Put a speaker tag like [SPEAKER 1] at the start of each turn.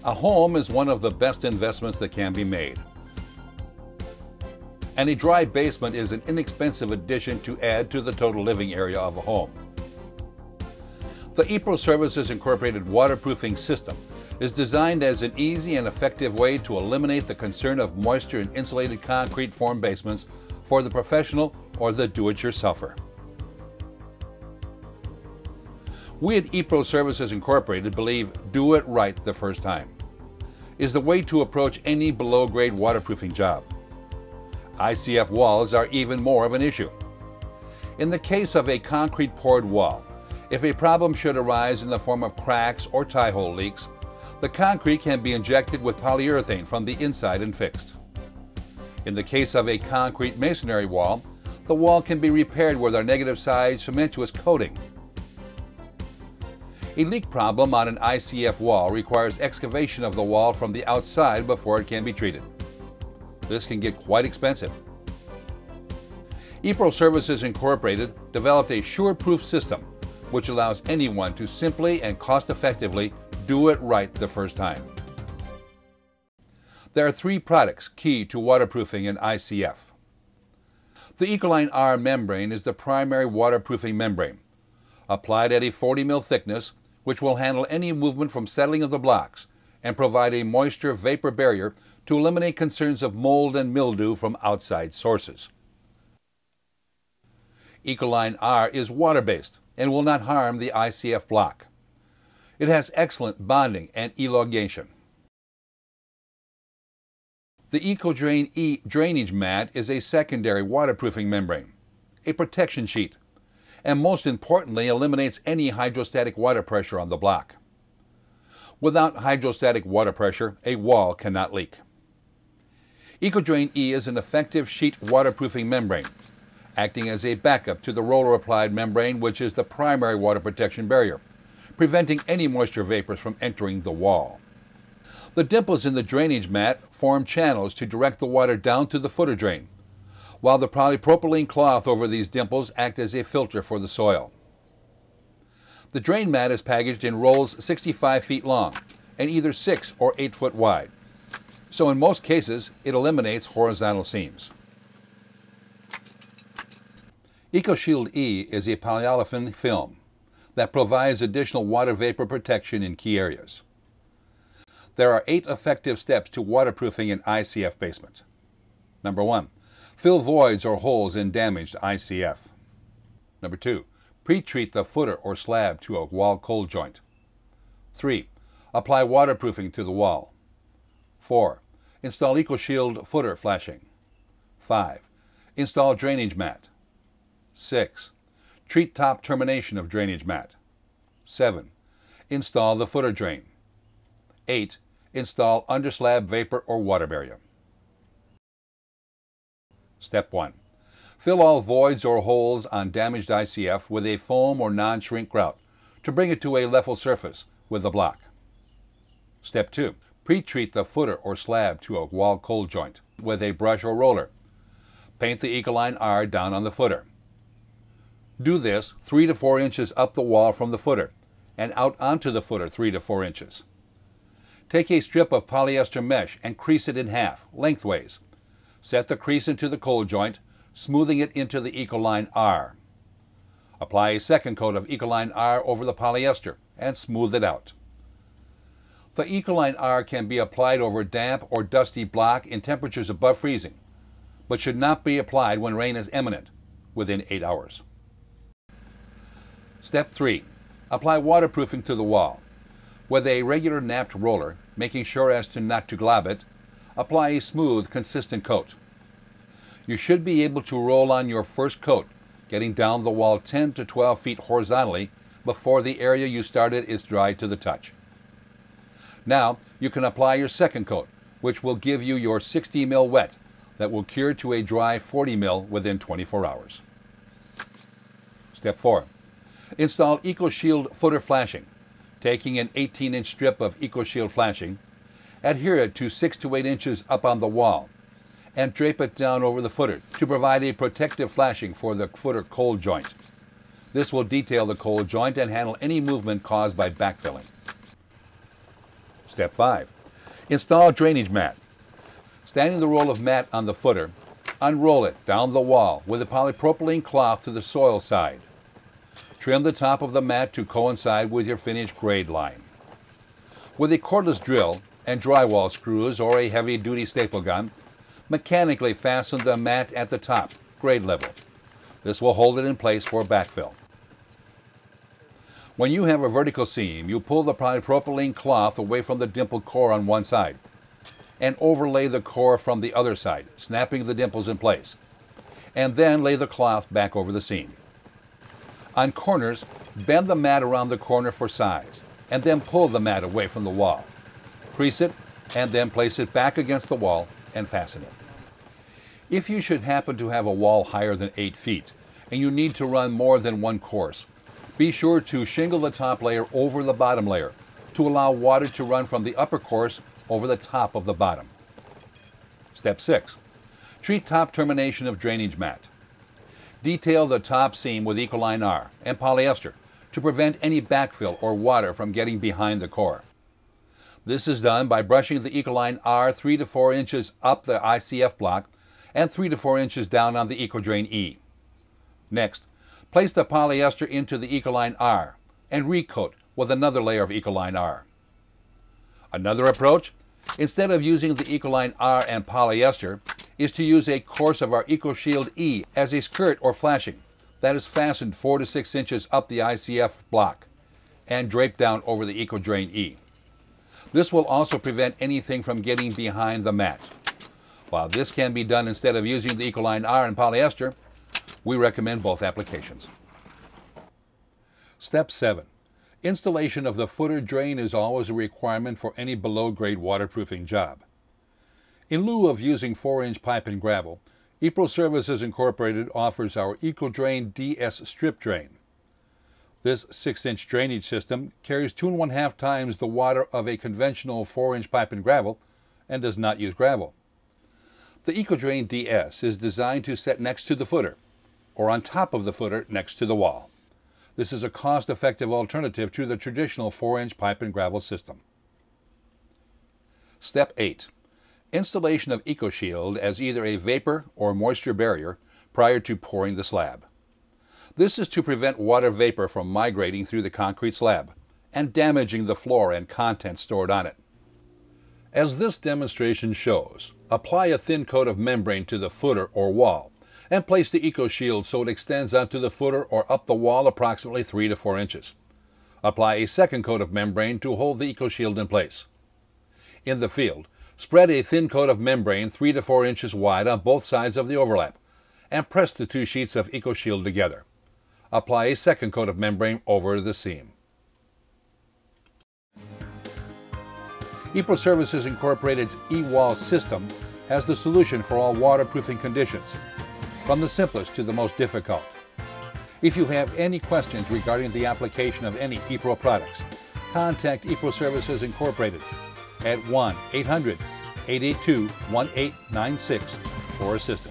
[SPEAKER 1] A home is one of the best investments that can be made. And a dry basement is an inexpensive addition to add to the total living area of a home. The Epro Services Incorporated waterproofing system is designed as an easy and effective way to eliminate the concern of moisture in insulated concrete form basements for the professional or the do-it-yourselfer. We at Epro Services Incorporated believe do it right the first time is the way to approach any below-grade waterproofing job. ICF walls are even more of an issue. In the case of a concrete poured wall, if a problem should arise in the form of cracks or tie hole leaks, the concrete can be injected with polyurethane from the inside and fixed. In the case of a concrete masonry wall, the wall can be repaired with our negative side cementous coating. A leak problem on an ICF wall requires excavation of the wall from the outside before it can be treated. This can get quite expensive. Epro Services Incorporated developed a sure-proof system which allows anyone to simply and cost-effectively do it right the first time. There are 3 products key to waterproofing in ICF. The Ecoline R membrane is the primary waterproofing membrane, applied at a 40 mm thickness, which will handle any movement from settling of the blocks and provide a moisture vapor barrier to eliminate concerns of mold and mildew from outside sources. Ecoline R is water-based and will not harm the ICF block. It has excellent bonding and elongation. The EcoDrain E drainage mat is a secondary waterproofing membrane, a protection sheet, and most importantly eliminates any hydrostatic water pressure on the block. Without hydrostatic water pressure, a wall cannot leak. EcoDrain E is an effective sheet waterproofing membrane, acting as a backup to the roller-applied membrane, which is the primary water protection barrier, preventing any moisture vapors from entering the wall. The dimples in the drainage mat form channels to direct the water down to the footer drain, while the polypropylene cloth over these dimples act as a filter for the soil. The drain mat is packaged in rolls 65 feet long and either 6 or 8 foot wide, so in most cases it eliminates horizontal seams. EcoShield E is a polyolefin film that provides additional water vapor protection in key areas. There are 8 effective steps to waterproofing an ICF basement. Number 1. Fill voids or holes in damaged ICF. Number 2. Pre-treat the footer or slab to a wall cold joint. 3. Apply waterproofing to the wall. 4. Install EcoShield footer flashing. 5. Install drainage mat. 6. Treat top termination of drainage mat. 7. Install the footer drain. 8. Install underslab vapor or water barrier. Step 1. Fill all voids or holes on damaged ICF with a foam or non-shrink grout to bring it to a level surface with the block. Step 2. Pre-treat the footer or slab to a wall cold joint with a brush or roller. Paint the Ecoline R down on the footer. Do this 3 to 4 inches up the wall from the footer and out onto the footer 3 to 4 inches. Take a strip of polyester mesh and crease it in half, lengthways. Set the crease into the cold joint, smoothing it into the Ecoline R. Apply a second coat of Ecoline R over the polyester and smooth it out. The Ecoline R can be applied over damp or dusty block in temperatures above freezing, but should not be applied when rain is imminent, within 8 hours. Step 3. Apply waterproofing to the wall. With a regular napped roller, making sure as to not to glob it, apply a smooth, consistent coat. You should be able to roll on your first coat, getting down the wall 10 to 12 feet horizontally before the area you started is dry to the touch. Now you can apply your second coat, which will give you your 60 mil wet that will cure to a dry 40 mil within 24 hours. Step 4. Install EcoShield footer flashing. Taking an 18-inch strip of EcoShield flashing, adhere it to 6 to 8 inches up on the wall, and drape it down over the footer to provide a protective flashing for the footer cold joint. This will detail the cold joint and handle any movement caused by backfilling. Step 5. Install drainage mat. Standing the roll of mat on the footer, unroll it down the wall with a polypropylene cloth to the soil side. Trim the top of the mat to coincide with your finished grade line. With a cordless drill and drywall screws or a heavy-duty staple gun, mechanically fasten the mat at the top, grade level. This will hold it in place for backfill. When you have a vertical seam, you pull the polypropylene cloth away from the dimpled core on one side and overlay the core from the other side, snapping the dimples in place, and then lay the cloth back over the seam. On corners, bend the mat around the corner for size, and then pull the mat away from the wall. Crease it, and then place it back against the wall and fasten it. If you should happen to have a wall higher than 8 feet, and you need to run more than one course, be sure to shingle the top layer over the bottom layer to allow water to run from the upper course over the top of the bottom. Step 6. Treat top termination of drainage mat. Detail the top seam with Ecoline R and polyester to prevent any backfill or water from getting behind the core. This is done by brushing the Ecoline R 3 to 4 inches up the ICF block and 3 to 4 inches down on the EcoDrain E. Next, place the polyester into the Ecoline R and recoat with another layer of Ecoline R. Another approach, instead of using the Ecoline R and polyester, is to use a course of our EcoShield E as a skirt or flashing that is fastened 4 to 6 inches up the ICF block and draped down over the EcoDrain E. This will also prevent anything from getting behind the mat. While this can be done instead of using the Ecoline R and polyester, we recommend both applications. Step 7. Installation of the footer drain is always a requirement for any below-grade waterproofing job. In lieu of using 4-inch pipe and gravel, Epro Services Incorporated offers our EcoDrain DS strip drain. This 6-inch drainage system carries 2.5 times the water of a conventional 4-inch pipe and gravel and does not use gravel. The EcoDrain DS is designed to set next to the footer or on top of the footer next to the wall. This is a cost-effective alternative to the traditional 4-inch pipe and gravel system. Step 8. Installation of EcoShield as either a vapor or moisture barrier prior to pouring the slab. This is to prevent water vapor from migrating through the concrete slab and damaging the floor and contents stored on it. As this demonstration shows, apply a thin coat of membrane to the footer or wall and place the EcoShield so it extends onto the footer or up the wall approximately 3 to 4 inches. Apply a second coat of membrane to hold the EcoShield in place. In the field, spread a thin coat of membrane 3 to 4 inches wide on both sides of the overlap and press the 2 sheets of EcoShield together. Apply a second coat of membrane over the seam. Epro Services Incorporated's E-Wall system has the solution for all waterproofing conditions, from the simplest to the most difficult. If you have any questions regarding the application of any Epro products, contact Epro Services Incorporated at 1-800-882-1896 for assistance.